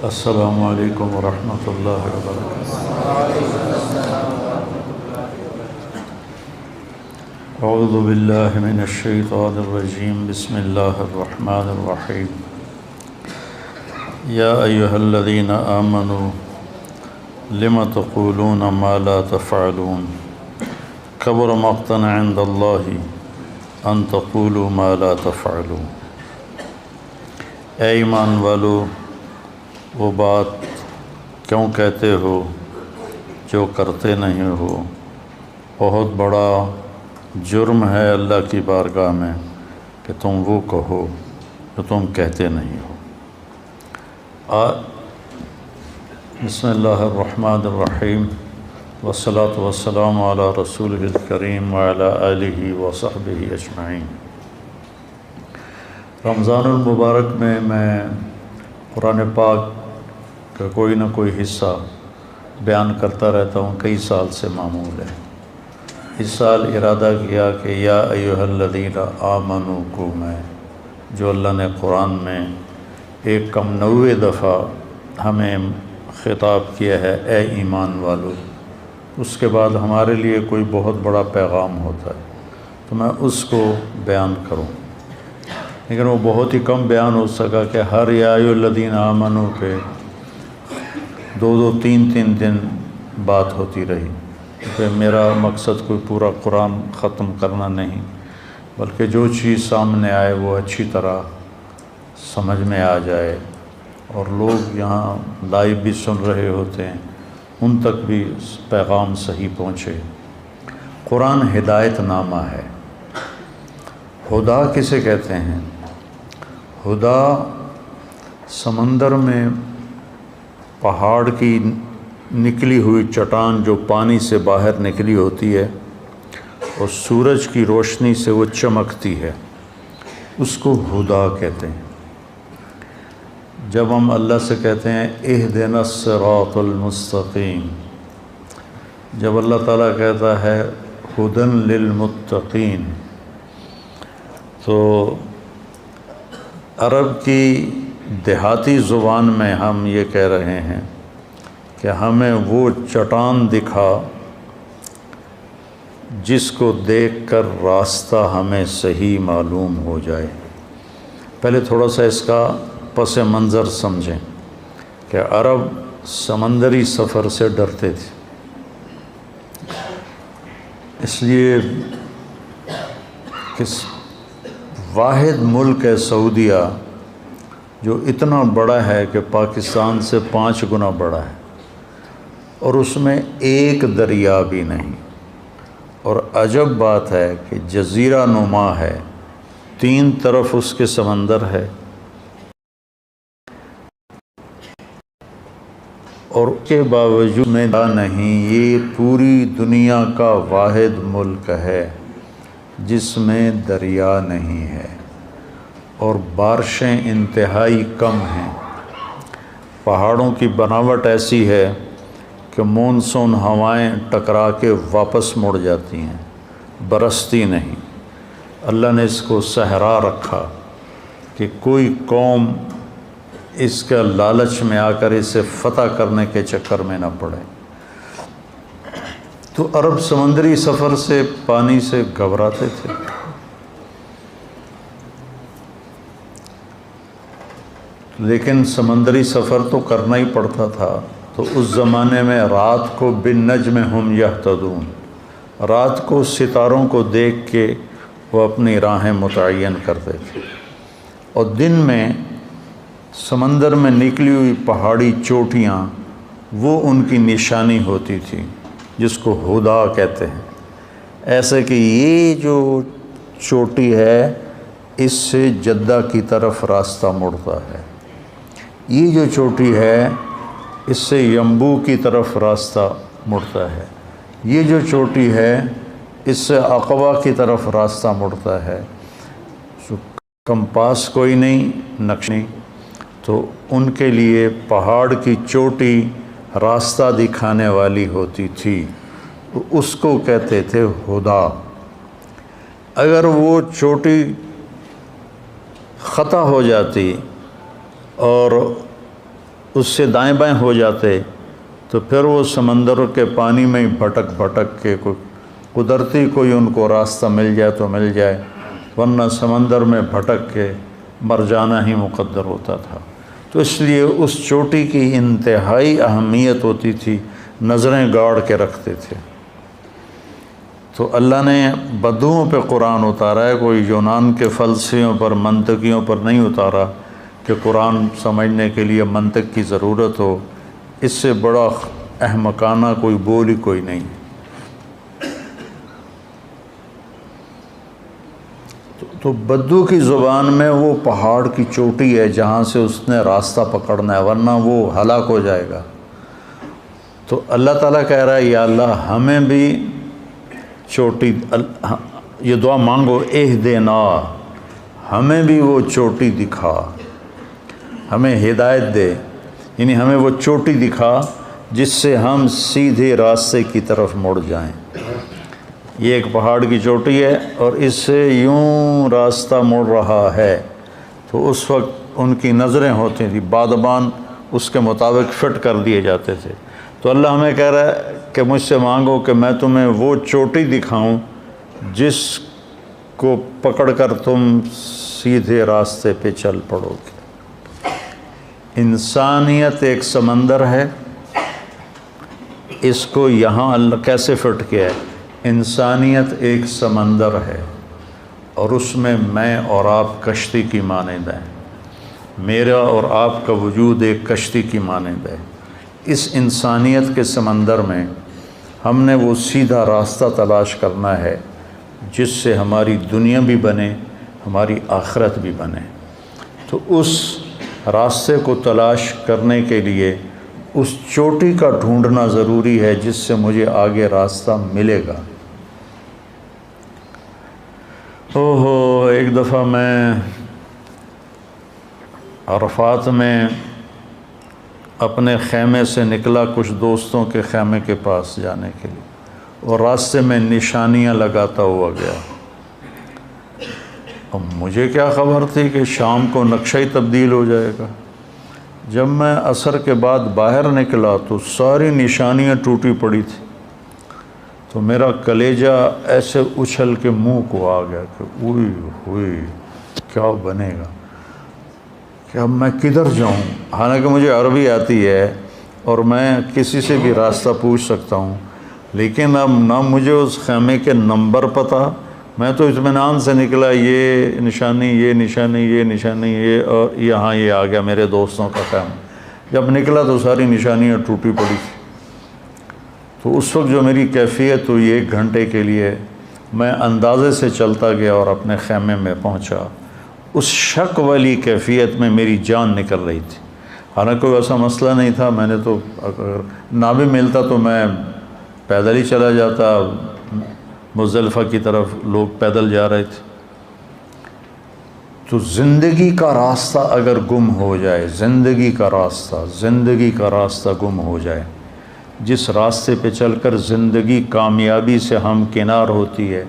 السلام علیکم ورحمۃ اللہ وبرکاتہ۔ اعوذ باللہ من الشیطان الرجیم، بسم اللہ الرحمن الرحیم۔ یا ایہا الذین آمنوا لم تقولون ما لا تفعلون کبر مقتا عند اللہ ان تقولوا ما لا تفعلون۔ اے ایمان والو، وہ بات کیوں کہتے ہو جو کرتے نہیں ہو؟ بہت بڑا جرم ہے اللہ کی بارگاہ میں کہ تم وہ کہو جو تم کہتے نہیں ہو۔ بسم اللہ الرحمن الرحیم، والصلاة والسلام علی رسولہ الکریم وعلی آلہ وصحبہ اجمعین۔ رمضان المبارک میں قرآن پاک کا کوئی نہ کوئی حصہ بیان کرتا رہتا ہوں، کئی سال سے معمول ہے۔ اس سال ارادہ کیا کہ یا ایھا الذین آمنوا کو میں، جو اللہ نے قرآن میں 190 دفعہ ہمیں خطاب کیا ہے، اے ایمان والو، اس کے بعد ہمارے لیے کوئی بہت بڑا پیغام ہوتا ہے تو میں اس کو بیان کروں، لیکن وہ بہت ہی کم بیان ہو سکا کہ ہر یا ایھا الذین آمنوا پہ 2 3 دن بات ہوتی رہی، کیونکہ میرا مقصد کوئی پورا قرآن ختم کرنا نہیں، بلکہ جو چیز سامنے آئے وہ اچھی طرح سمجھ میں آ جائے، اور لوگ یہاں لائیو بھی سن رہے ہوتے ہیں، ان تک بھی پیغام صحیح پہنچے۔ قرآن ہدایت نامہ ہے۔ ہدا کسے کہتے ہیں؟ ہدا سمندر میں پہاڑ کی نکلی ہوئی چٹان جو پانی سے باہر نکلی ہوتی ہے اور سورج کی روشنی سے وہ چمکتی ہے، اس کو ہدا کہتے ہیں۔ جب ہم اللہ سے کہتے ہیں اہدنا الصراط المستقیم، جب اللہ تعالیٰ کہتا ہے ہدن للمتقین، تو عرب کی دیہاتی زبان میں ہم یہ کہہ رہے ہیں کہ ہمیں وہ چٹان دکھا جس کو دیکھ کر راستہ ہمیں صحیح معلوم ہو جائے۔ پہلے تھوڑا سا اس کا پس منظر سمجھیں کہ عرب سمندری سفر سے ڈرتے تھے، اس لیے کہ واحد ملک ہے سعودیہ جو اتنا بڑا ہے کہ پاکستان سے 5 گنا بڑا ہے، اور اس میں ایک دریا بھی نہیں، اور عجب بات ہے کہ جزیرہ نما ہے، 3 طرف اس کے سمندر ہے، اور اس کے باوجود میں نہیں، یہ پوری دنیا کا واحد ملک ہے جس میں دریا نہیں ہے، اور بارشیں انتہائی کم ہیں۔ پہاڑوں کی بناوٹ ایسی ہے کہ مونسون ہوائیں ٹکرا کے واپس مڑ جاتی ہیں، برستی نہیں۔ اللہ نے اس کو صحرا رکھا کہ کوئی قوم اس کا لالچ میں آ کر اسے فتح کرنے کے چکر میں نہ پڑے۔ تو عرب سمندری سفر سے، پانی سے گھبراتے تھے۔ لیکن سمندری سفر تو کرنا ہی پڑتا تھا، تو اس زمانے میں رات کو بالنجم ہم یہتدون، رات کو ستاروں کو دیکھ کے وہ اپنی راہیں متعین کرتے تھے، اور دن میں سمندر میں نکلی ہوئی پہاڑی چوٹیاں وہ ان کی نشانی ہوتی تھی، جس کو ہدا کہتے ہیں۔ ایسے کہ یہ جو چوٹی ہے اس سے جدہ کی طرف راستہ مڑتا ہے، یہ جو چوٹی ہے اس سے یمبو کی طرف راستہ مڑتا ہے، یہ جو چوٹی ہے اس سے عقبہ کی طرف راستہ مڑتا ہے۔ کمپاس کوئی نہیں، نقش نہیں، تو ان کے لیے پہاڑ کی چوٹی راستہ دکھانے والی ہوتی تھی، اس کو کہتے تھے ہدا۔ اگر وہ چوٹی خطا ہو جاتی اور اس سے دائیں بائیں ہو جاتے تو پھر وہ سمندر کے پانی میں ہی بھٹک بھٹک کے قدرتی کوئی ان کو راستہ مل جائے تو مل جائے، ورنہ سمندر میں بھٹک کے مر جانا ہی مقدر ہوتا تھا۔ تو اس لیے اس چوٹی کی انتہائی اہمیت ہوتی تھی، نظریں گاڑ کے رکھتے تھے۔ تو اللہ نے بدوؤں پہ قرآن اتارا ہے، کوئی یونان کے فلسفیوں پر، منطقیوں پر نہیں اتارا کہ قرآن سمجھنے کے لیے منطق کی ضرورت ہو۔ اس سے بڑا احمقانہ کوئی بول ہی کوئی نہیں۔ تو بدو کی زبان میں وہ پہاڑ کی چوٹی ہے جہاں سے اس نے راستہ پکڑنا ہے، ورنہ وہ ہلاک ہو جائے گا۔ تو اللہ تعالیٰ کہہ رہا ہے یا اللہ ہمیں بھی چوٹی، یہ دعا مانگو، اہدنا، ہمیں بھی وہ چوٹی دکھا، ہمیں ہدایت دے، یعنی ہمیں وہ چوٹی دکھا جس سے ہم سیدھے راستے کی طرف مڑ جائیں۔ یہ ایک پہاڑ کی چوٹی ہے اور اس سے یوں راستہ مڑ رہا ہے، تو اس وقت ان کی نظریں ہوتی تھیں، بادبان اس کے مطابق فٹ کر دیے جاتے تھے۔ تو اللہ ہمیں کہہ رہا ہے کہ مجھ سے مانگو کہ میں تمہیں وہ چوٹی دکھاؤں جس کو پکڑ کر تم سیدھے راستے پہ چل پڑو گے۔ انسانیت ایک سمندر ہے، اس کو یہاں اللہ کیسے فٹ کیا ہے؟ انسانیت ایک سمندر ہے اور اس میں اور آپ کشتی کی مانند ہیں، میرا اور آپ کا وجود ایک کشتی کی مانند ہے۔ اس انسانیت کے سمندر میں ہم نے وہ سیدھا راستہ تلاش کرنا ہے جس سے ہماری دنیا بھی بنے، ہماری آخرت بھی بنے۔ تو اس راستے کو تلاش کرنے کے لیے اس چوٹی کا ڈھونڈنا ضروری ہے جس سے مجھے آگے راستہ ملے گا۔ ایک دفعہ میں عرفات میں اپنے خیمے سے نکلا کچھ دوستوں کے خیمے کے پاس جانے کے لیے، اور راستے میں نشانیاں لگاتا ہوا گیا۔ اب مجھے کیا خبر تھی کہ شام کو نقشہ ہی تبدیل ہو جائے گا۔ جب میں عصر کے بعد باہر نکلا تو ساری نشانیاں ٹوٹی پڑی تھی، تو میرا کلیجہ ایسے اچھل کے منہ کو آ گیا کہ اوئی ہوئی کیا بنے گا، کہ اب میں کدھر جاؤں۔ حالانکہ مجھے عربی آتی ہے اور میں کسی سے بھی راستہ پوچھ سکتا ہوں، لیکن اب نہ مجھے اس خیمے کے نمبر پتہ، میں تو اطمینان سے نکلا، یہ نشانی، یہ نشانی، یہ نشانی، یہ، اور یہاں یہ آ گیا میرے دوستوں کا خیمہ۔ جب نکلا تو ساری نشانیاں ٹوٹی پڑی تھی۔ تو اس وقت جو میری کیفیت ہوئی، 1 گھنٹے کے لیے میں اندازے سے چلتا گیا اور اپنے خیمے میں پہنچا۔ اس شک والی کیفیت میں میری جان نکل رہی تھی، حالانکہ کوئی ایسا مسئلہ نہیں تھا۔ میں نے تو اگر نہ بھی ملتا تو میں پیدل ہی چلا جاتا، مزدلفہ کی طرف لوگ پیدل جا رہے تھے۔ تو زندگی کا راستہ اگر گم ہو جائے، زندگی کا راستہ گم ہو جائے، جس راستے پہ چل کر زندگی کامیابی سے ہمکنار ہوتی ہے،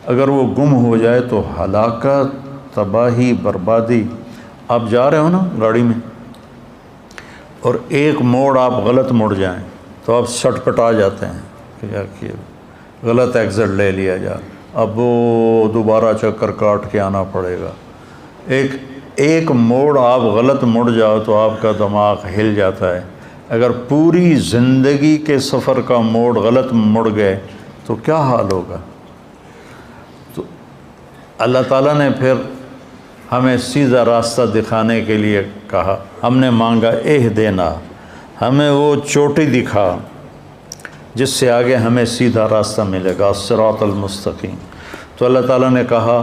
اگر وہ گم ہو جائے تو ہلاکت، تباہی، بربادی۔ آپ جا رہے ہو نا گاڑی میں، اور ایک موڑ آپ غلط مڑ جائیں تو آپ سٹ پٹا جاتے ہیں کہ یار کہ غلط ایگزٹ لے لیا جا، اب وہ دوبارہ چکر کاٹ کے آنا پڑے گا۔ ایک موڑ آپ غلط مڑ جاؤ تو آپ کا دماغ ہل جاتا ہے۔ اگر پوری زندگی کے سفر کا موڑ غلط مڑ گئے تو کیا حال ہوگا؟ تو اللہ تعالیٰ نے پھر ہمیں سیدھا راستہ دکھانے کے لیے کہا، ہم نے مانگا اہدنا، ہمیں وہ چوٹی دکھا جس سے آگے ہمیں سیدھا راستہ ملے گا، الصراط المستقیم۔ تو اللہ تعالیٰ نے کہا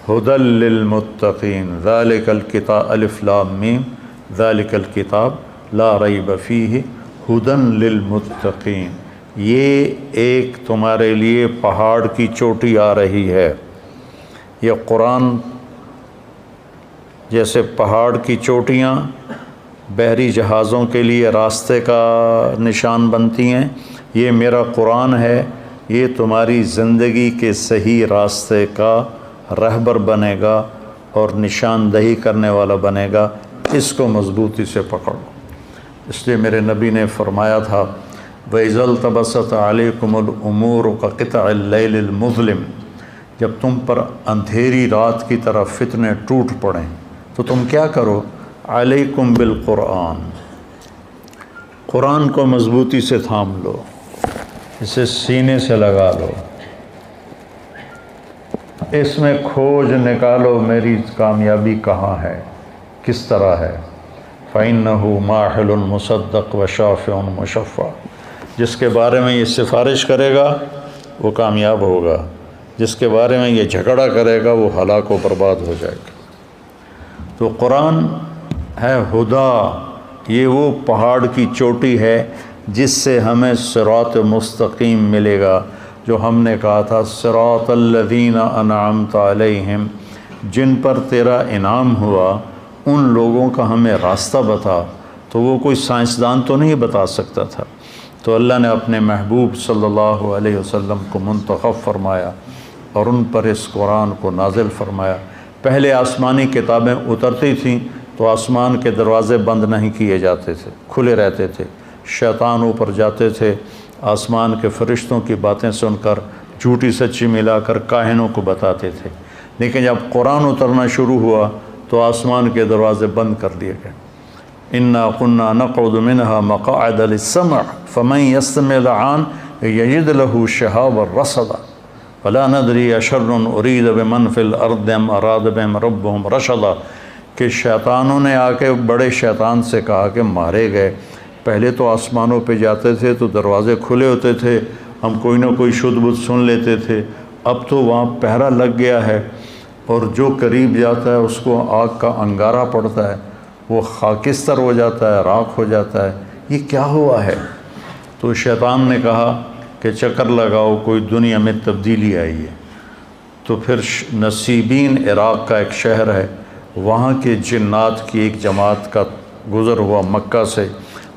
ھدی للمتقین، ذالک الکتاب، الف لام میم، ذالک الکتاب لا ریب فیہ ھدی للمتقین۔ یہ ایک تمہارے لیے پہاڑ کی چوٹی آ رہی ہے۔ یہ قرآن جیسے پہاڑ کی چوٹیاں بحری جہازوں کے لیے راستے کا نشان بنتی ہیں، یہ میرا قرآن ہے، یہ تمہاری زندگی کے صحیح راستے کا رہبر بنے گا اور نشاندہی کرنے والا بنے گا۔ اس کو مضبوطی سے پکڑو۔ اس لیے میرے نبی نے فرمایا تھا وَإِذَا الْتَبَسَتْ عَلَيْكُمُ الْأُمُورُ كَقِطْعِ اللَّيْلِ الْمُظْلِمِ، جب تم پر اندھیری رات کی طرح فتنے ٹوٹ پڑیں تو تم کیا کرو؟ علیکم بالقرآن، قرآن کو مضبوطی سے تھام لو، اسے سینے سے لگا لو، اس میں کھوج نکالو میری کامیابی کہاں ہے، کس طرح ہے۔ فَإِنَّهُ مَاحِلٌ مُصَدَّقٌ وَشَافِعٌ مُشَفَّعٌ، جس کے بارے میں یہ سفارش کرے گا وہ کامیاب ہوگا، جس کے بارے میں یہ جھگڑا کرے گا وہ ہلاک و برباد ہو جائے گا۔ تو قرآن ہے ہدا، یہ وہ پہاڑ کی چوٹی ہے جس سے ہمیں صراط مستقیم ملے گا، جو ہم نے کہا تھا صراط الذین انعمت علیہم، جن پر تیرا انعام ہوا ان لوگوں کا ہمیں راستہ بتا۔ تو وہ کوئی سائنسدان تو نہیں بتا سکتا تھا، تو اللہ نے اپنے محبوب صلی اللہ علیہ وسلم کو منتخب فرمایا اور ان پر اس قرآن کو نازل فرمایا۔ پہلے آسمانی کتابیں اترتی تھیں تو آسمان کے دروازے بند نہیں کیے جاتے تھے، کھلے رہتے تھے، شیطان اوپر جاتے تھے، آسمان کے فرشتوں کی باتیں سن کر جھوٹی سچی ملا کر کاہنوں کو بتاتے تھے۔ لیکن جب قرآن اترنا شروع ہوا تو آسمان کے دروازے بند کر دیے گئے۔ اِنَّا كُنَّا نَقْعُدُ مِنْهَا مَقَاعِدَ لِلسَّمْعِ فَمَنْ يَسْتَمِعِ الْآنَ يَجِدْ لَهُ شِهَابًا رَّصَدًا وَلَا نَدْرِي أَشَرٌّ أُرِيدَ بِمَنْ فِي الْأَرْضِ أَمْ أَرَادَ بِهِمْ رَبُّهُمْ رَشَدًا، کہ شیطانوں نے آ کے بڑے شیطان سے کہا کہ مارے گئے، پہلے تو آسمانوں پہ جاتے تھے تو دروازے کھلے ہوتے تھے، ہم کوئی نہ کوئی شدھ بدھ سن لیتے تھے، اب تو وہاں پہرا لگ گیا ہے اور جو قریب جاتا ہے اس کو آگ کا انگارہ پڑتا ہے، وہ خاکستر ہو جاتا ہے، راکھ ہو جاتا ہے، یہ کیا ہوا ہے؟ تو شیطان نے کہا کہ چکر لگاؤ، کوئی دنیا میں تبدیلی آئی ہے۔ تو پھر نصیبین عراق کا ایک شہر ہے، وہاں کے جنات کی ایک جماعت کا گزر ہوا مکہ سے،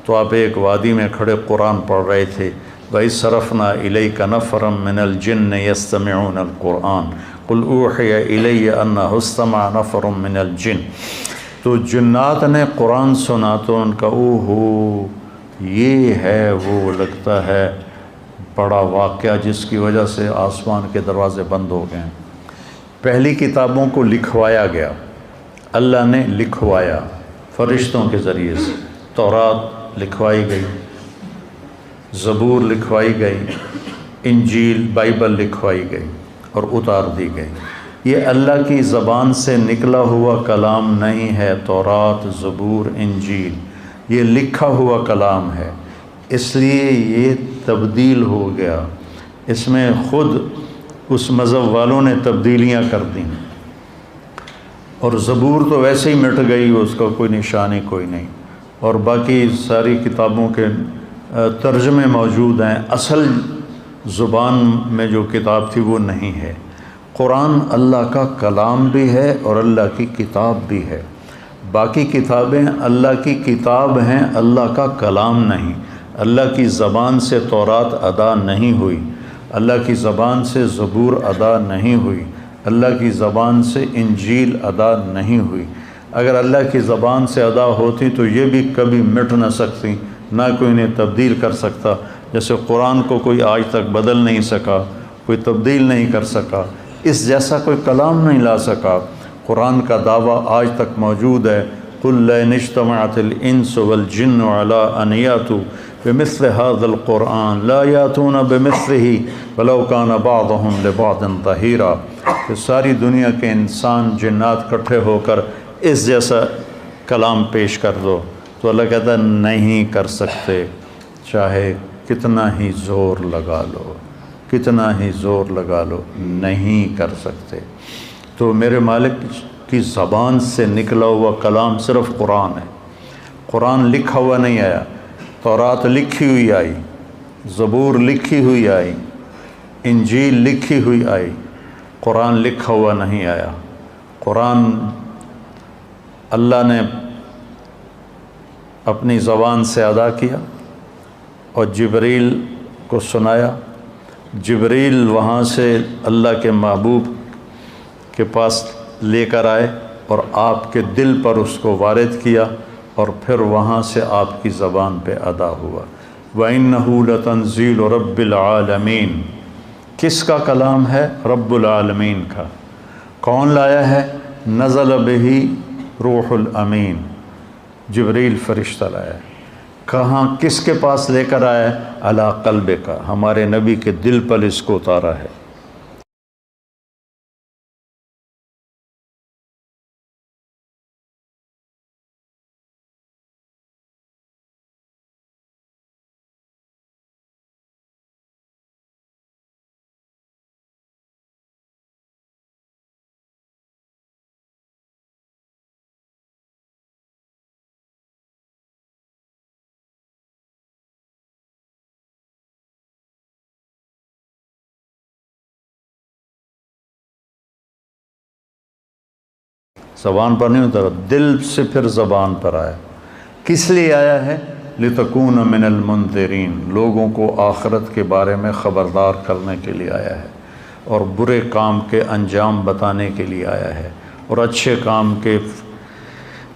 تو آپ ایک وادی میں کھڑے قرآن پڑھ رہے تھے، وَإِذْ صَرَفْنَا إِلَيْكَ نَفَرًا مِنَ الْجِنِّ يَسْتَمِعُونَ الْقُرْآنَ قُلْ أُوحِيَ إِلَيَّ أَنَّهُ اسْتَمَعَ نَفَرٌ مِنَ الْجِنِّ، تو جنات نے قرآن سنا تو ان کا اوہو یہ ہے وہ لگتا ہے بڑا واقعہ جس کی وجہ سے آسمان کے دروازے بند ہو گئے۔ پہلی کتابوں کو لکھوایا گیا، اللہ نے لکھوایا فرشتوں کے ذریعے سے، تورات لکھوائی گئی، زبور لکھوائی گئی، انجیل بائبل لکھوائی گئی اور اتار دی گئی۔ یہ اللہ کی زبان سے نکلا ہوا کلام نہیں ہے، تورات، زبور، انجیل یہ لکھا ہوا کلام ہے، اس لیے یہ تبدیل ہو گیا، اس میں خود اس مذہب والوں نے تبدیلیاں کر دیں، اور زبور تو ویسے ہی مٹ گئی، اس کا کوئی نشانی کوئی نہیں، اور باقی ساری کتابوں کے ترجمے موجود ہیں، اصل زبان میں جو کتاب تھی وہ نہیں ہے۔ قرآن اللہ کا کلام بھی ہے اور اللہ کی کتاب بھی ہے، باقی کتابیں اللہ کی کتاب ہیں، اللہ کا کلام نہیں۔ اللہ کی زبان سے تورات ادا نہیں ہوئی، اللہ کی زبان سے زبور ادا نہیں ہوئی، اللہ کی زبان سے انجیل ادا نہیں ہوئی۔ اگر اللہ کی زبان سے ادا ہوتی تو یہ بھی کبھی مٹ نہ سکتی، نہ کوئی انہیں تبدیل کر سکتا، جیسے قرآن کو کوئی آج تک بدل نہیں سکا، کوئی تبدیل نہیں کر سکا، اس جیسا کوئی کلام نہیں لا سکا۔ قرآن کا دعویٰ آج تک موجود ہے، قُلْ لَئِنِ اجْتَمَعَتِ الْإِنسُ وَالْجِنُّ عَلَىٰ أَنْ يَأْتُوا بِمِثْلِ هَذَا الْقُرْآنِ لَا يَأْتُونَ بِمِثْلِهِ وَلَوْ كَانَ بَعْضُهُمْ لِبَعْضٍ ظَهِيرًا، کہ ساری دنیا کے انسان جنات اکٹھے ہو کر اس جیسا کلام پیش کر دو، تو اللہ کہتا ہے نہیں کر سکتے، چاہے کتنا ہی زور لگا لو، کتنا ہی زور لگا لو، نہیں کر سکتے۔ تو میرے مالک کی زبان سے نکلا ہوا کلام صرف قرآن ہے، قرآن لکھا ہوا نہیں آیا، تورات لکھی ہوئی آئی، زبور لکھی ہوئی آئی، انجیل لکھی ہوئی آئی، قرآن لکھا ہوا نہیں آیا۔ قرآن اللہ نے اپنی زبان سے ادا کیا اور جبریل کو سنایا، جبریل وہاں سے اللہ کے محبوب کے پاس لے کر آئے اور آپ کے دل پر اس کو وارد کیا اور پھر وہاں سے آپ کی زبان پہ ادا ہوا۔ وَإِنَّهُ لَتَنزِيلُ رَبِّ الْعَالَمِينَ، کس کا کلام ہے؟ رب العالمین کا۔ کون لایا ہے؟ نزل بہ روح الامین، جبریل فرشتہ لایا ہے۔ کہاں، کس کے پاس لے کر آیا ہے؟ علی قلبک، ہمارے نبی کے دل پر اس کو اتارا ہے۔ زبان پر نہیں اترا، دل سے پھر زبان پر آیا۔ کس لیے آیا ہے؟ لتکون من المنذرین، لوگوں کو آخرت کے بارے میں خبردار کرنے کے لیے آیا ہے، اور برے کام کے انجام بتانے کے لیے آیا ہے، اور اچھے کام کے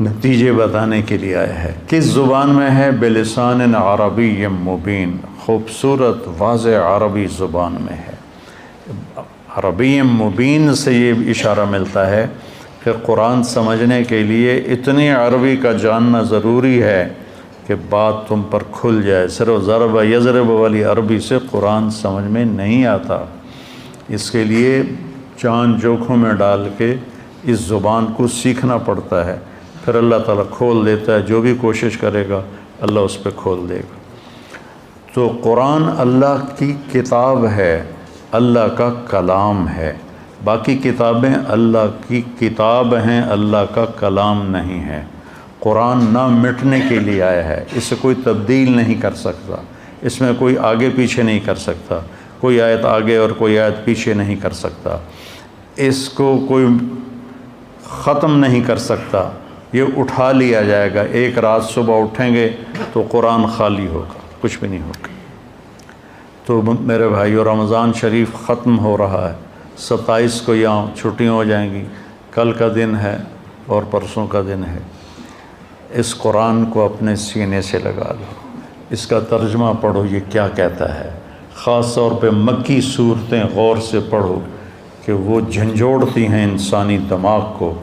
نتیجے بتانے کے لیے آیا ہے۔ کس زبان میں ہے؟ بلسان عربی مبین، خوبصورت واضح عربی زبان میں ہے۔ عربی مبین سے یہ اشارہ ملتا ہے کہ قرآن سمجھنے کے لیے اتنی عربی کا جاننا ضروری ہے کہ بات تم پر کھل جائے۔ صرف ضرب یضرب والی عربی سے قرآن سمجھ میں نہیں آتا، اس کے لیے جان جوکھوں میں ڈال کے اس زبان کو سیکھنا پڑتا ہے، پھر اللہ تعالیٰ کھول دیتا ہے۔ جو بھی کوشش کرے گا اللہ اس پہ کھول دے گا۔ تو قرآن اللہ کی کتاب ہے، اللہ کا کلام ہے۔ باقی کتابیں اللہ کی کتاب ہیں، اللہ کا کلام نہیں ہے۔ قرآن نہ مٹنے کے لیے آیا ہے، اس سے کوئی تبدیل نہیں کر سکتا، اس میں کوئی آگے پیچھے نہیں کر سکتا، کوئی آیت آگے اور کوئی آیت پیچھے نہیں کر سکتا، اس کو کوئی ختم نہیں کر سکتا۔ یہ اٹھا لیا جائے گا، ایک رات صبح اٹھیں گے تو قرآن خالی ہوگا، کچھ بھی نہیں ہوگا۔ تو میرے بھائیو، رمضان شریف ختم ہو رہا ہے، 27 کو یہاں چھٹیاں ہو جائیں گی، کل کا دن ہے اور پرسوں کا دن ہے۔ اس قرآن کو اپنے سینے سے لگا لو، اس کا ترجمہ پڑھو یہ کیا کہتا ہے۔ خاص طور پہ مکی صورتیں غور سے پڑھو کہ وہ جھنجھوڑتی ہیں انسانی دماغ کو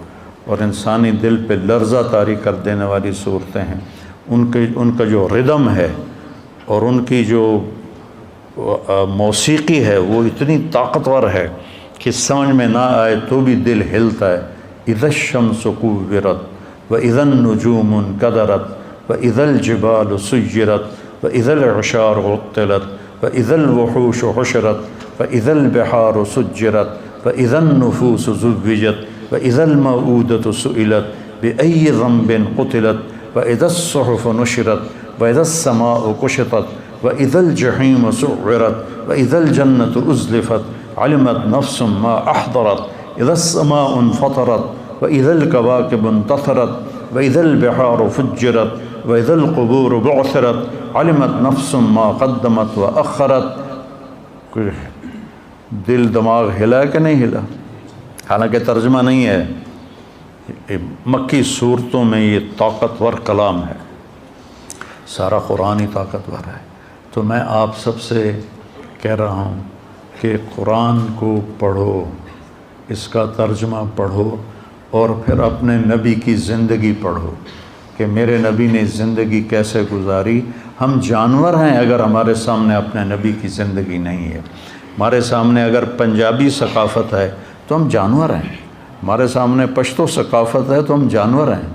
اور انسانی دل پہ لرزہ طاری کر دینے والی صورتیں ہیں۔ ان کا جو ردم ہے اور ان کی جو موسیقی ہے وہ اتنی طاقتور ہے کہ سمجھ میں نہ آئے تو بھی دل ہلتا ہے۔ اذا الشمس كورت واذا النجوم انكدرت واذا الجبال سيرت واذا العشار عطلت واذا الوحوش حشرت واذا البحار سجرت واذا النفوس زوجت واذا الموءودة سئلت بأي ذنب قتلت واذا الصحف نشرت واذا السماء كشطت واذا الجحيم سعرت واذا الجنة أزلفت علمت نفس ما احضرت اذا السماء انفطرت واذا الكواكب انتثرت واذا البحار فجرت واذا القبور بعثرت علمت نفس ما قدمت واخرت۔ دل دماغ ہلا کہ نہیں ہلا؟ حالانکہ ترجمہ نہیں ہے، مکی صورتوں میں یہ طاقتور کلام ہے، سارا قرآن ہی طاقتور ہے۔ تو میں آپ سب سے کہہ رہا ہوں کہ قرآن کو پڑھو، اس کا ترجمہ پڑھو، اور پھر اپنے نبی کی زندگی پڑھو کہ میرے نبی نے زندگی کیسے گزاری۔ ہم جانور ہیں اگر ہمارے سامنے اپنے نبی کی زندگی نہیں ہے۔ ہمارے سامنے اگر پنجابی ثقافت ہے تو ہم جانور ہیں، ہمارے سامنے پشتو ثقافت ہے تو ہم جانور ہیں،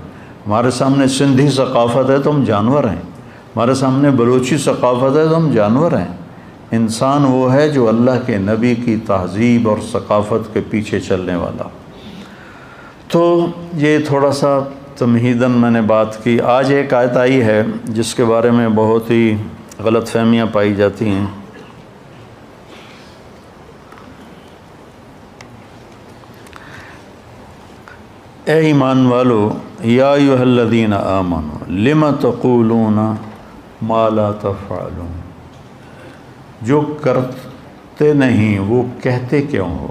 ہمارے سامنے سندھی ثقافت ہے تو ہم جانور ہیں، ہمارے سامنے بلوچی ثقافت ہے تو ہم جانور ہیں۔ انسان وہ ہے جو اللہ کے نبی کی تہذیب اور ثقافت کے پیچھے چلنے والا۔ تو یہ تھوڑا سا تمہیداً میں نے بات کی۔ آج ایک آیت آئی ہے جس کے بارے میں بہت ہی غلط فہمیاں پائی جاتی ہیں۔ اے ایمان والو، یا ایھا الذین آمنوا لم تقولون ما لا تفعلون، جو کرتے نہیں وہ کہتے کیوں ہو؟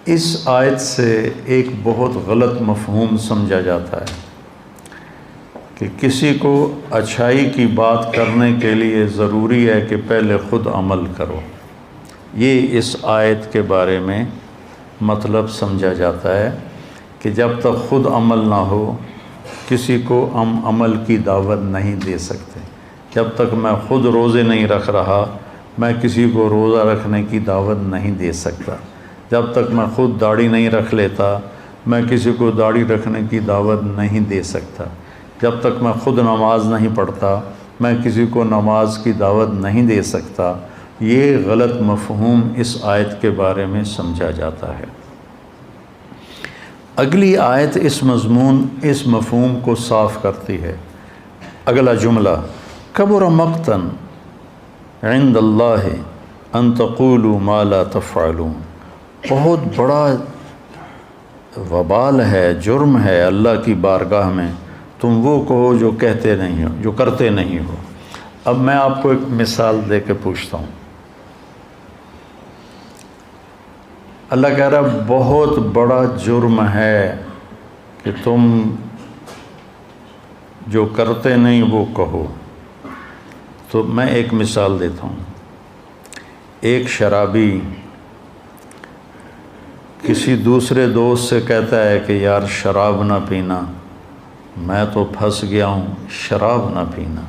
اس آیت سے ایک بہت غلط مفہوم سمجھا جاتا ہے کہ کسی کو اچھائی کی بات کرنے کے لیے ضروری ہے کہ پہلے خود عمل کرو. یہ اس آیت کے بارے میں مطلب سمجھا جاتا ہے کہ جب تک خود عمل نہ ہو کسی کو ہم عمل کی دعوت نہیں دے سکتے. جب تک میں خود روزے نہیں رکھ رہا میں کسی کو روزہ رکھنے کی دعوت نہیں دے سکتا. جب تک میں خود داڑھی نہیں رکھ لیتا میں کسی کو داڑھی رکھنے کی دعوت نہیں دے سکتا. جب تک میں خود نماز نہیں پڑھتا میں کسی کو نماز کی دعوت نہیں دے سکتا. یہ غلط مفہوم اس آیت کے بارے میں سمجھا جاتا ہے. اگلی آیت اس مفہوم کو صاف کرتی ہے. اگلا جملہ کبر مقتن عند اللہ ان تقولوا ما لا تفعلون. بہت بڑا وبال ہے، جرم ہے اللہ کی بارگاہ میں تم وہ کہو جو کہتے نہیں ہو، جو کرتے نہیں ہو. اب میں آپ کو ایک مثال دے کے پوچھتا ہوں. اللہ کہہ رہا ہے بہت بڑا جرم ہے کہ تم جو کرتے نہیں وہ کہو. تو میں ایک مثال دیتا ہوں. ایک شرابی کسی دوسرے دوست سے کہتا ہے کہ یار شراب نہ پینا، میں تو پھنس گیا ہوں، شراب نہ پینا.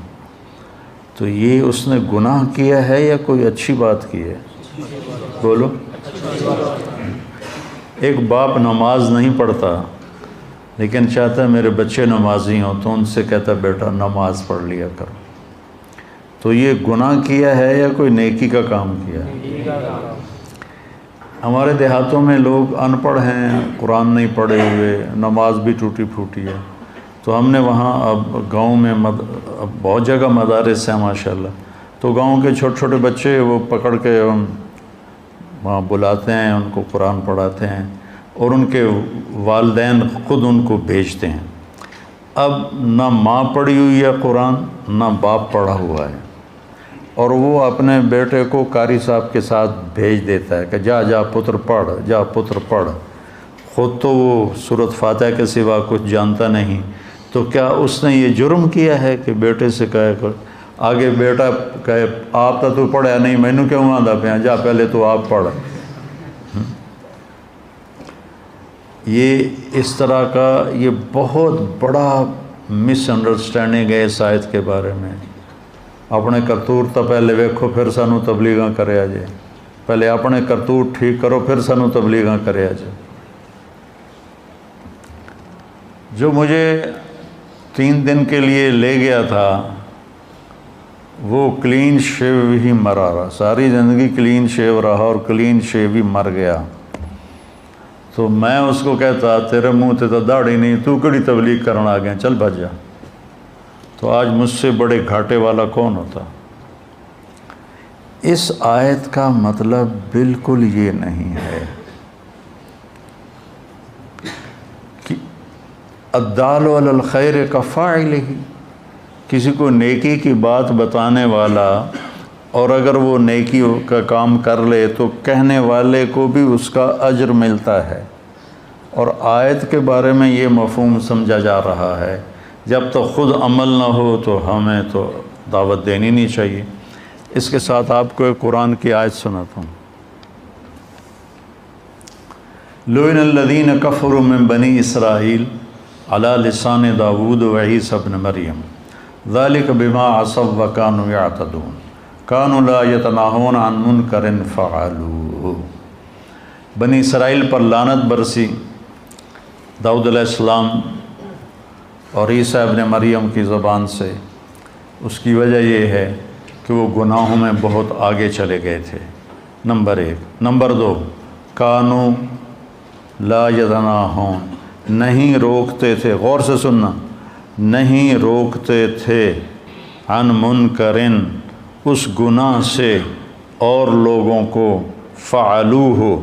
تو یہ اس نے گناہ کیا ہے یا کوئی اچھی بات کی ہے؟ بولو. ایک باپ نماز نہیں پڑھتا لیکن چاہتا ہے میرے بچے نمازی ہوں تو ان سے کہتا ہے بیٹا نماز پڑھ لیا کرو. تو یہ گناہ کیا ہے یا کوئی نیکی کا کام کیا ہے؟ ہمارے دیہاتوں میں لوگ ان پڑھ ہیں، قرآن نہیں پڑھے ہوئے، نماز بھی ٹوٹی پھوٹی ہے. تو ہم نے وہاں اب گاؤں میں اب بہت جگہ مدارس ہیں ماشاءاللہ. تو گاؤں کے چھوٹے چھوٹے بچے وہ پکڑ کے وہاں بلاتے ہیں، ان کو قرآن پڑھاتے ہیں اور ان کے والدین خود ان کو بھیجتے ہیں. اب نہ ماں پڑھی ہوئی ہے قرآن نہ باپ پڑھا ہوا ہے، اور وہ اپنے بیٹے کو قاری صاحب کے ساتھ بھیج دیتا ہے کہ جا پتر پڑھ، جا پتر پڑھ. خود تو وہ سورۃ فاتحہ کے سوا کچھ جانتا نہیں. تو کیا اس نے یہ جرم کیا ہے کہ بیٹے سے کہے آگے بیٹا کہے آپ تو پڑھیا نہیں، مینوں کیوں آندا پیا، جا پہلے تو آپ پڑھ. یہ اس طرح کا یہ بہت بڑا مس انڈرسٹینڈنگ ہے اس آیت کے بارے میں. اپنے کرتوت تو پہلے ویکھو پھر سانو تبلیغاں کریا جے. پہلے اپنے کرتوت ٹھیک کرو پھر سانو تبلیغاں کریا جے. جو مجھے 3 دن کے لیے لے گیا تھا وہ کلین شیو ہی مرا رہا، ساری زندگی کلین شیو رہا اور کلین شیو ہی مر گیا. تو میں اس کو کہتا تیرے منہ تے تو داڑھی نہیں، تو کڑی تبلیغ کرنا آ گیا، چل بھاج جا. تو آج مجھ سے بڑے گھاٹے والا کون ہوتا؟ اس آیت کا مطلب بالکل یہ نہیں ہے کہ الدال علی الخیر کفاعلہ، کسی کو نیکی کی بات بتانے والا اور اگر وہ نیکی کا کام کر لے تو کہنے والے کو بھی اس کا اجر ملتا ہے. اور آیت کے بارے میں یہ مفہوم سمجھا جا رہا ہے جب تک خود عمل نہ ہو تو ہمیں تو دعوت دینی نہیں چاہیے. اس کے ساتھ آپ کو ایک قرآن کی آیت سناتا ہوں. لعن الذین کفروا من بنی اسرائیل علی لسان داود و عیسی ابن مریم ذلک بما عصوا وکانوا یعتدون کانوا لا یتناہون عن منکر فعلوہ. بنی اسرائیل پر لعنت برسی داؤد علیہ السلام اور عیسیٰ ابن مریم کی زبان سے. اس کی وجہ یہ ہے کہ وہ گناہوں میں بہت آگے چلے گئے تھے، نمبر 1. نمبر 2 کانوا لا یتناہون، نہیں روکتے تھے، غور سے سننا، نہیں روکتے تھے عن منکرن، اس گناہ سے اور لوگوں کو، فعلوہ،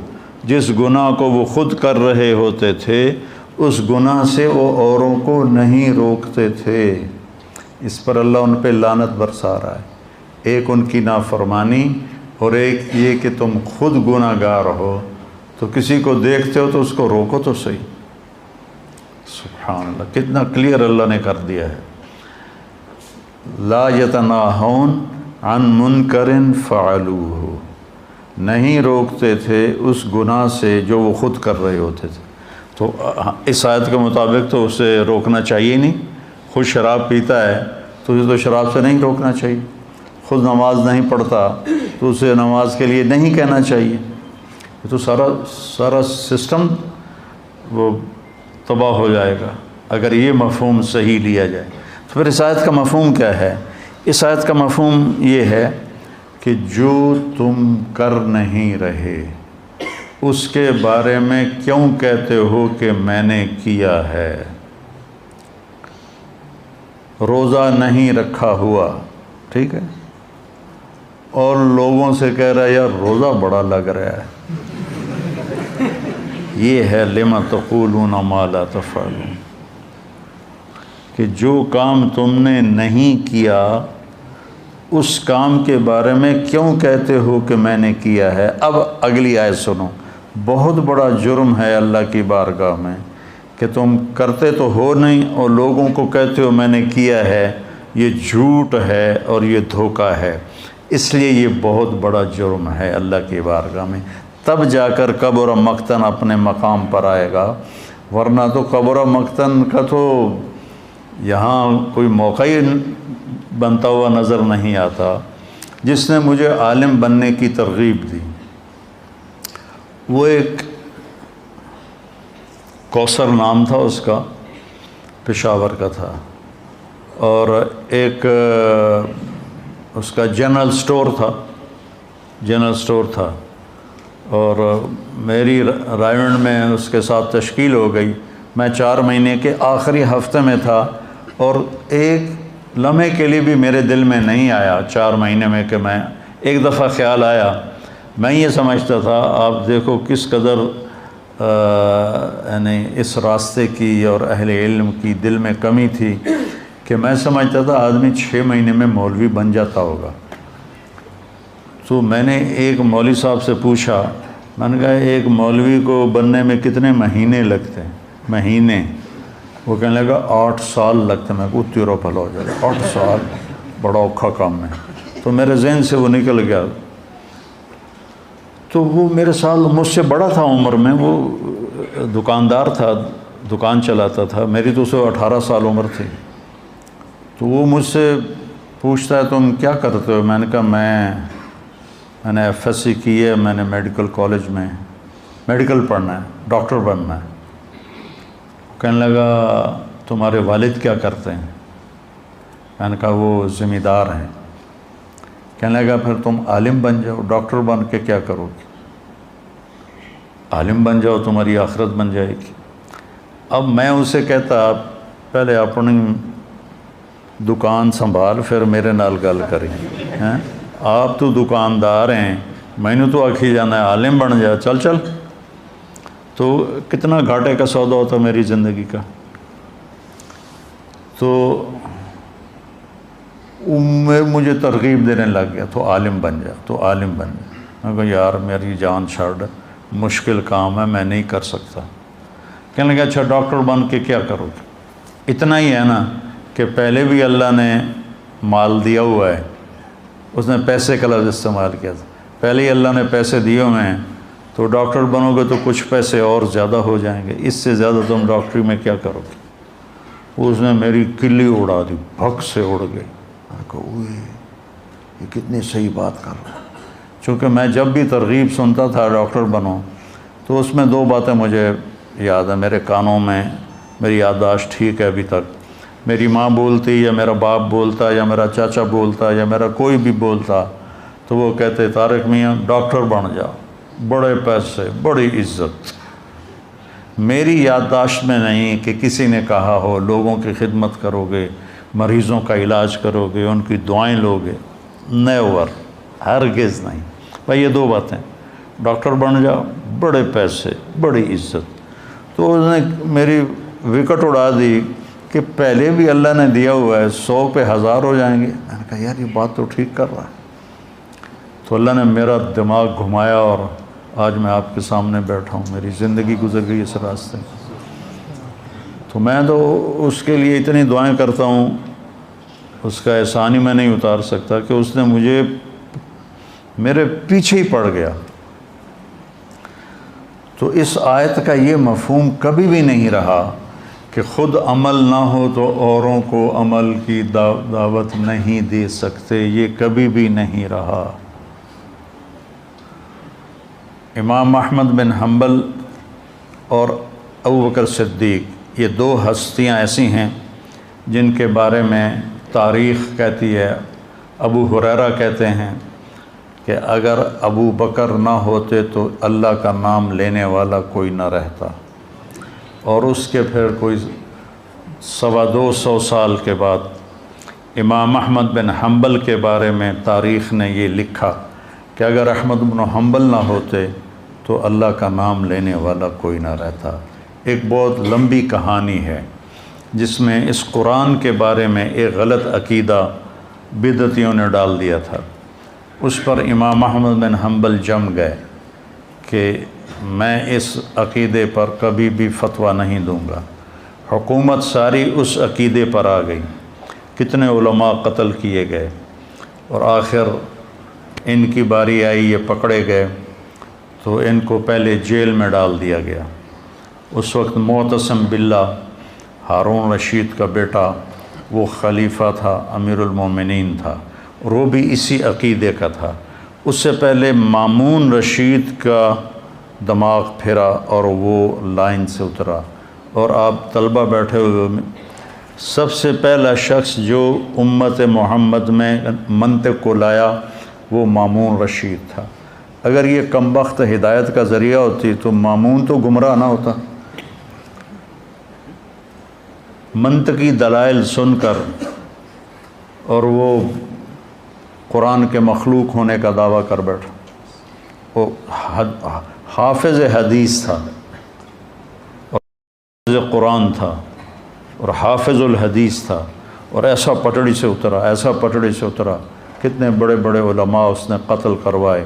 جس گناہ کو وہ خود کر رہے ہوتے تھے اس گناہ سے وہ اوروں کو نہیں روکتے تھے. اس پر اللہ ان پہ لعنت برسا رہا ہے. ایک ان کی نافرمانی اور ایک یہ کہ تم خود گناہ گار ہو تو کسی کو دیکھتے ہو تو اس کو روکو تو صحیح. سبحان اللہ، کتنا کلیئر اللہ نے کر دیا ہے. لا یتناہون عن منکر فعلوہ، نہیں روکتے تھے اس گناہ سے جو وہ خود کر رہے ہوتے تھے. تو اس آیت کے مطابق تو اسے روکنا چاہیے نہیں. خود شراب پیتا ہے تو اسے تو شراب سے نہیں روکنا چاہیے. خود نماز نہیں پڑھتا تو اسے نماز کے لیے نہیں کہنا چاہیے. یہ تو سارا سسٹم وہ تباہ ہو جائے گا اگر یہ مفہوم صحیح لیا جائے. تو پھر اس آیت کا مفہوم کیا ہے؟ اس آیت کا مفہوم یہ ہے کہ جو تم کر نہیں رہے اس کے بارے میں کیوں کہتے ہو کہ میں نے کیا ہے. روزہ نہیں رکھا ہوا، ٹھیک ہے، اور لوگوں سے کہہ رہا ہے یار روزہ بڑا لگ رہا ہے. یہ ہے لما تقولون ما لا تفعلون، کہ جو کام تم نے نہیں کیا اس کام کے بارے میں کیوں کہتے ہو کہ میں نے کیا ہے. اب اگلی آیت سنو. بہت بڑا جرم ہے اللہ کی بارگاہ میں کہ تم کرتے تو ہو نہیں اور لوگوں کو کہتے ہو میں نے کیا ہے. یہ جھوٹ ہے اور یہ دھوکہ ہے. اس لیے یہ بہت بڑا جرم ہے اللہ کی بارگاہ میں. تب جا کر کبر مقتن اپنے مقام پر آئے گا، ورنہ تو کبر مقتن کا تو یہاں کوئی موقع ہی بنتا ہوا نظر نہیں آتا. جس نے مجھے عالم بننے کی ترغیب دی وہ ایک کوثر نام تھا اس کا، پشاور کا تھا، اور ایک اس کا جنرل سٹور تھا اور میری رائیونڈ میں اس کے ساتھ تشکیل ہو گئی. میں 4 مہینے کے آخری ہفتے میں تھا اور ایک لمحے کے لیے بھی میرے دل میں نہیں آیا 4 مہینے میں کہ میں ایک دفعہ خیال آیا. میں یہ سمجھتا تھا، آپ دیکھو کس قدر یعنی اس راستے کی اور اہل علم کی دل میں کمی تھی کہ میں سمجھتا تھا آدمی 6 مہینے میں مولوی بن جاتا ہوگا. تو میں نے ایک مولوی صاحب سے پوچھا، میں نے کہا ایک مولوی کو بننے میں کتنے مہینے لگتے ہیں؟ مہینے؟ وہ کہنے لگا 8 سال لگتے ہیں. میں کو تیرا بھلا ہو جائے گا، 8 سال بڑا اوکھا کام ہے. تو میرے ذہن سے وہ نکل گیا. تو وہ میرے سال مجھ سے بڑا تھا عمر میں، وہ دکاندار تھا، دکان چلاتا تھا. میری تو اسے 18 سال عمر تھی. تو وہ مجھ سے پوچھتا ہے تم کیا کرتے ہو؟ میں نے کہا میں نے FSC کی ہے، میں نے میڈیکل کالج میں میڈیکل پڑھنا ہے، ڈاکٹر بننا ہے. کہنے لگا تمہارے والد کیا کرتے ہیں؟ میں نے کہا وہ ذمہ دار ہیں. کہنے لگا پھر تم عالم بن جاؤ، ڈاکٹر بن کے کیا کرو گے؟ عالم بن جاؤ تمہاری آخرت بن جائے گی. اب میں اسے کہتا پہلے اپنی دکان سنبھال پھر میرے نال گل کریں. آپ تو دکاندار ہیں، میں نے تو آکھی جانا ہے عالم بن جا، چل. تو کتنا گھاٹے کا سودا ہوتا میری زندگی کا. تو مجھے ترغیب دینے لگ گیا تو عالم بن جا. میں کہا یار میری جان چھاڑ، مشکل کام ہے، میں نہیں کر سکتا. کہنے لگا اچھا ڈاکٹر بن کے کیا کرو گے؟ اتنا ہی ہے نا کہ پہلے بھی اللہ نے مال دیا ہوا ہے. اس نے پیسے کا لفظ استعمال کیا تھا. پہلے ہی اللہ نے پیسے دیے ہوئے ہیں، تو ڈاکٹر بنو گے تو کچھ پیسے اور زیادہ ہو جائیں گے، اس سے زیادہ تم ڈاکٹری میں کیا کرو گے؟ اس نے میری کلی اڑا دی، بھگ سے اڑ گئی. میں کہا یہ کتنی صحیح بات کر رہا ہے. چونکہ میں جب بھی ترغیب سنتا تھا ڈاکٹر بنو تو اس میں 2 باتیں مجھے یاد ہیں، میرے کانوں میں، میری یادداشت ٹھیک ہے ابھی تک. میری ماں بولتی یا میرا باپ بولتا یا میرا چاچا بولتا یا میرا کوئی بھی بولتا تو وہ کہتے طارق میاں ڈاکٹر بن جا، بڑے پیسے، بڑی عزت. میری یادداشت میں نہیں کہ کسی نے کہا ہو لوگوں کی خدمت کرو گے، مریضوں کا علاج کرو گے، ان کی دعائیں لوگے. نیور، ہرگز نہیں. بھائی یہ 2 باتیں، ڈاکٹر بن جاؤ، بڑے پیسے، بڑی عزت. تو اس نے میری وکٹ اڑا دی کہ پہلے بھی اللہ نے دیا ہوا ہے، 100 پہ 1000 ہو جائیں گے. میں نے کہا یار یہ بات تو ٹھیک کر رہا ہے. تو اللہ نے میرا دماغ گھمایا اور آج میں آپ کے سامنے بیٹھا ہوں، میری زندگی گزر گئی اس راستے میں۔ تو میں تو اس کے لیے اتنی دعائیں کرتا ہوں، اس کا احسان ہی میں نہیں اتار سکتا کہ اس نے مجھے میرے پیچھے ہی پڑ گیا۔ تو اس آیت کا یہ مفہوم کبھی بھی نہیں رہا کہ خود عمل نہ ہو تو اوروں کو عمل کی دعوت نہیں دے سکتے، یہ کبھی بھی نہیں رہا۔ امام احمد بن حنبل اور ابوبکر صدیق، یہ دو ہستیاں ایسی ہیں جن کے بارے میں تاریخ کہتی ہے، ابو ہریرہ کہتے ہیں کہ اگر ابو بکر نہ ہوتے تو اللہ کا نام لینے والا کوئی نہ رہتا، اور اس کے پھر کوئی 250 سال کے بعد امام احمد بن حنبل کے بارے میں تاریخ نے یہ لکھا کہ اگر احمد بن حنبل نہ ہوتے تو اللہ کا نام لینے والا کوئی نہ رہتا۔ ایک بہت لمبی کہانی ہے جس میں اس قرآن کے بارے میں ایک غلط عقیدہ بدعتیوں نے ڈال دیا تھا۔ اس پر امام احمد بن حنبل جم گئے کہ میں اس عقیدے پر کبھی بھی فتویٰ نہیں دوں گا۔ حکومت ساری اس عقیدے پر آ گئی، کتنے علماء قتل کیے گئے، اور آخر ان کی باری آئی، یہ پکڑے گئے تو ان کو پہلے جیل میں ڈال دیا گیا۔ اس وقت معتصم باللہ، ہارون رشید کا بیٹا، وہ خلیفہ تھا، امیر المومنین تھا، اور وہ بھی اسی عقیدے کا تھا۔ اس سے پہلے مامون رشید کا دماغ پھرا اور وہ لائن سے اترا، اور آپ طلبہ بیٹھے ہوئے، سب سے پہلا شخص جو امت محمد میں منطق کو لایا وہ مامون رشید تھا۔ اگر یہ کمبخت ہدایت کا ذریعہ ہوتی تو مامون تو گمراہ نہ ہوتا۔ منطقی دلائل سن کر، اور وہ قرآن کے مخلوق ہونے کا دعویٰ کر بیٹھا۔ وہ حافظ حدیث تھا، اور حافظ قرآن تھا، اور حافظ الحدیث تھا، اور ایسا پٹڑی سے اترا، ایسا پٹڑی سے اترا، کتنے بڑے بڑے علماء اس نے قتل کروائے،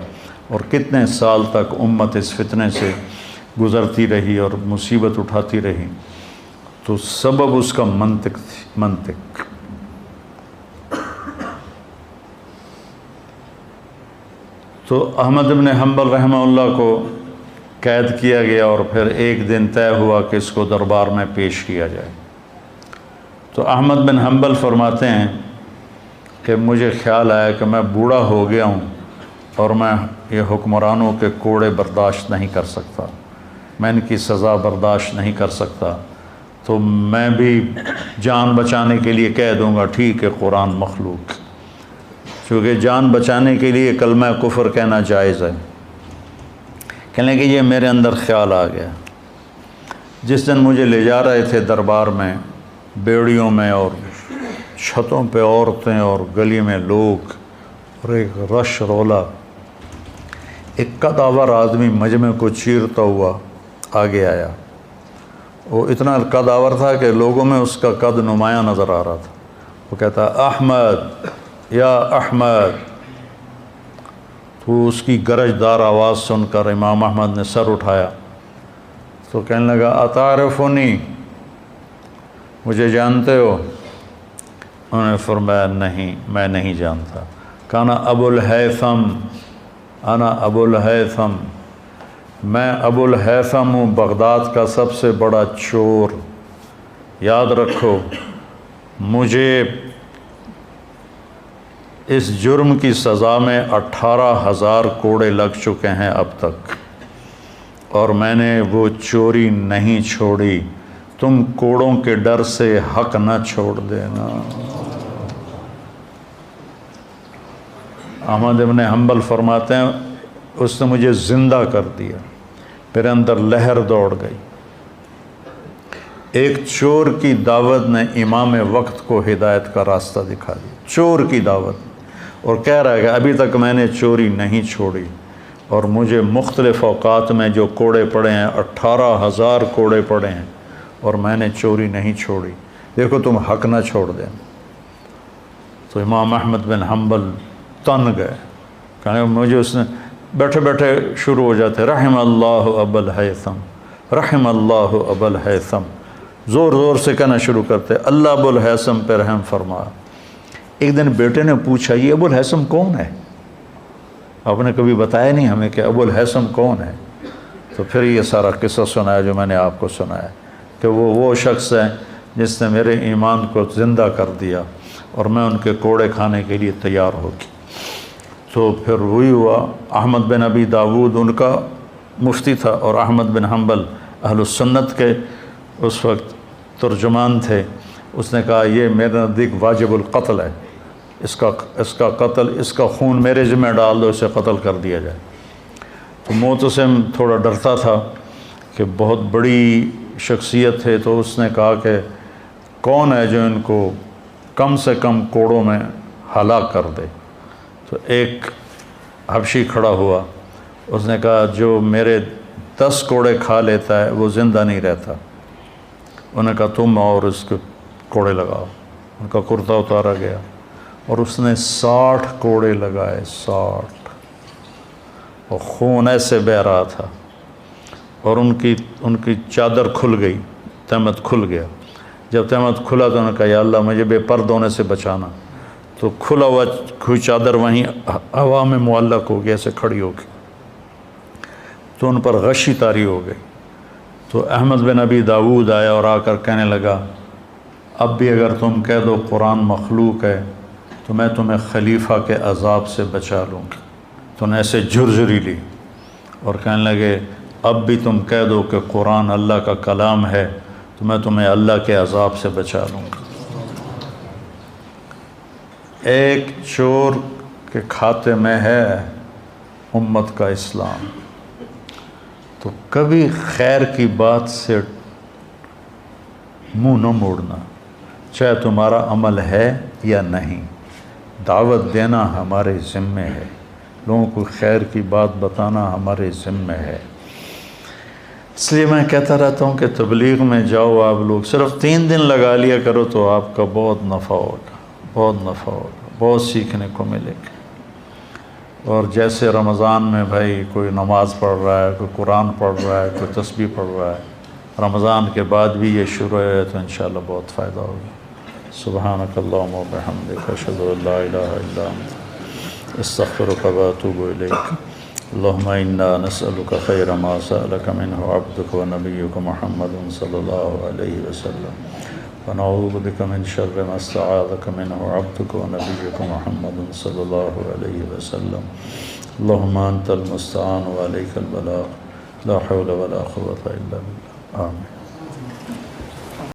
اور کتنے سال تک امت اس فتنے سے گزرتی رہی اور مصیبت اٹھاتی رہی۔ تو سبب اس کا منطق تھی، منطق۔ تو احمد بن حنبل رحمہ اللہ کو قید کیا گیا، اور پھر ایک دن طے ہوا کہ اس کو دربار میں پیش کیا جائے۔ تو احمد بن حنبل فرماتے ہیں کہ مجھے خیال آیا کہ میں بوڑھا ہو گیا ہوں اور میں یہ حکمرانوں کے کوڑے برداشت نہیں کر سکتا، میں ان کی سزا برداشت نہیں کر سکتا، تو میں بھی جان بچانے کے لیے کہہ دوں گا ٹھیک ہے قرآن مخلوق، چونکہ جان بچانے کے لیے کلمہ کفر کہنا جائز ہے۔ کہنے کہ یہ میرے اندر خیال آ گیا۔ جس دن مجھے لے جا رہے تھے دربار میں، بیڑیوں میں اور چھتوں پہ عورتیں اور گلی میں لوگ اور ایک رش رولا، ایک قدآور آدمی مجمع کو چیرتا ہوا آگے آیا۔ وہ اتنا قدآور تھا کہ لوگوں میں اس کا قد نمایاں نظر آ رہا تھا۔ وہ کہتا احمد یا احمد۔ تو اس کی گرجدار آواز سن کر امام احمد نے سر اٹھایا تو کہنے لگا اتعرفنی، مجھے جانتے ہو؟ انہوں نے فرمایا نہیں، میں نہیں جانتا۔ کانا ابو الہیثم، انا ابو الہیثم، میں ابو الہیثم ہوں، بغداد کا سب سے بڑا چور۔ یاد رکھو مجھے اس جرم کی سزا میں 18,000 کوڑے لگ چکے ہیں اب تک، اور میں نے وہ چوری نہیں چھوڑی، تم کوڑوں کے ڈر سے حق نہ چھوڑ دینا۔ احمد ابن حنبل فرماتے ہیں اس نے مجھے زندہ کر دیا، میرے اندر لہر دوڑ گئی۔ ایک چور کی دعوت نے امام وقت کو ہدایت کا راستہ دکھا دیا، چور کی دعوت، اور کہہ رہا ہے کہ ابھی تک میں نے چوری نہیں چھوڑی، اور مجھے مختلف اوقات میں جو کوڑے پڑے ہیں 18,000 کوڑے پڑے ہیں، اور میں نے چوری نہیں چھوڑی، دیکھو تم حق نہ چھوڑ دیں۔ تو امام احمد بن حنبل تن گئے، کہنے مجھے اس نے بیٹھے بیٹھے شروع ہو جاتے رحم اللہ ابا الہیثم، رحم اللہ ابا الہیثم، زور زور سے کہنا شروع کرتے اللہ ابو الہیثم پہ رحم فرما۔ ایک دن بیٹے نے پوچھا یہ ابو الہیثم کون ہے؟ آپ نے کبھی بتایا نہیں ہمیں کہ ابو الہیثم کون ہے؟ تو پھر یہ سارا قصہ سنایا جو میں نے آپ کو سنایا کہ وہ شخص ہے جس نے میرے ایمان کو زندہ کر دیا اور میں ان کے کوڑے کھانے کے لیے تیار ہو گئی۔ تو پھر وہی ہوا، احمد بن ابی داود ان کا مفتی تھا اور احمد بن حنبل اہل السنت کے اس وقت ترجمان تھے۔ اس نے کہا یہ میرے نزدیک واجب القتل ہے، اس کا قتل، اس کا خون میرے ذمہ ڈال دو، اسے قتل کر دیا جائے۔ تو معتصم تھوڑا ڈرتا تھا کہ بہت بڑی شخصیت ہے، تو اس نے کہا کہ کون ہے جو ان کو کم سے کم کوڑوں میں ہلاک کر دے؟ تو ایک حبشی کھڑا ہوا، اس نے کہا جو میرے 10 کوڑے کھا لیتا ہے وہ زندہ نہیں رہتا۔ انہوں نے کہا تم اور اس کے کوڑے لگاؤ۔ ان کا کرتا اتارا گیا اور اس نے 60 کوڑے لگائے، 60، اور خون ایسے بہہ رہا تھا، اور ان کی چادر کھل گئی، تہمت کھل گیا۔ جب تہمت کھلا تو انہوں نے کہا یا اللہ مجھے بے پرد ہونے سے بچانا۔ تو کھلا ہوا کوئی چادر وہیں ہوا میں معلق ہو گیا، ایسے کھڑی ہو گئی، تو ان پر غشی طاری ہو گئی۔ تو احمد بن ابی داود آیا اور آ کر کہنے لگا اب بھی اگر تم کہہ دو قرآن مخلوق ہے تو میں تمہیں خلیفہ کے عذاب سے بچا لوں گی۔ تو نے ایسے جھرجھری لی اور کہنے لگے اب بھی تم کہہ دو کہ قرآن اللہ کا کلام ہے تو میں تمہیں اللہ کے عذاب سے بچا لوں گا۔ ایک چور کے کھاتے میں ہے امت کا اسلام، تو کبھی خیر کی بات سے منہ نہ موڑنا، چاہے تمہارا عمل ہے یا نہیں۔ دعوت دینا ہمارے ذمہ ہے، لوگوں کو خیر کی بات بتانا ہمارے ذمہ ہے۔ اس لیے میں کہتا رہتا ہوں کہ تبلیغ میں جاؤ آپ لوگ، صرف 3 دن لگا لیا کرو تو آپ کا بہت نفع ہوگا، بہت نفع ہوگا، بہت سیکھنے کو ملے گا۔ اور جیسے رمضان میں بھائی کوئی نماز پڑھ رہا ہے، کوئی قرآن پڑھ رہا ہے، کوئی تسبیح پڑھ رہا ہے، رمضان کے بعد بھی یہ شروع ہے تو انشاءاللہ بہت فائدہ ہوگا۔ سبحانک اللہم و بحمدک، اشہد ان لا الہ الا انت، استغفرک و اتوب الیک۔ اللہم انا نسألک خیر ما سألک منہ عبدک و نبیک محمد صلی اللہ علیہ وسلم، ونعوذ بک من شر ما استعاذک منہ عبدک و نبیک محمد صلی اللہ علیہ وسلم۔ اللہم انت المستعان و علیک البلاغ، لا حول ولا قوة الا باللہ، آمین۔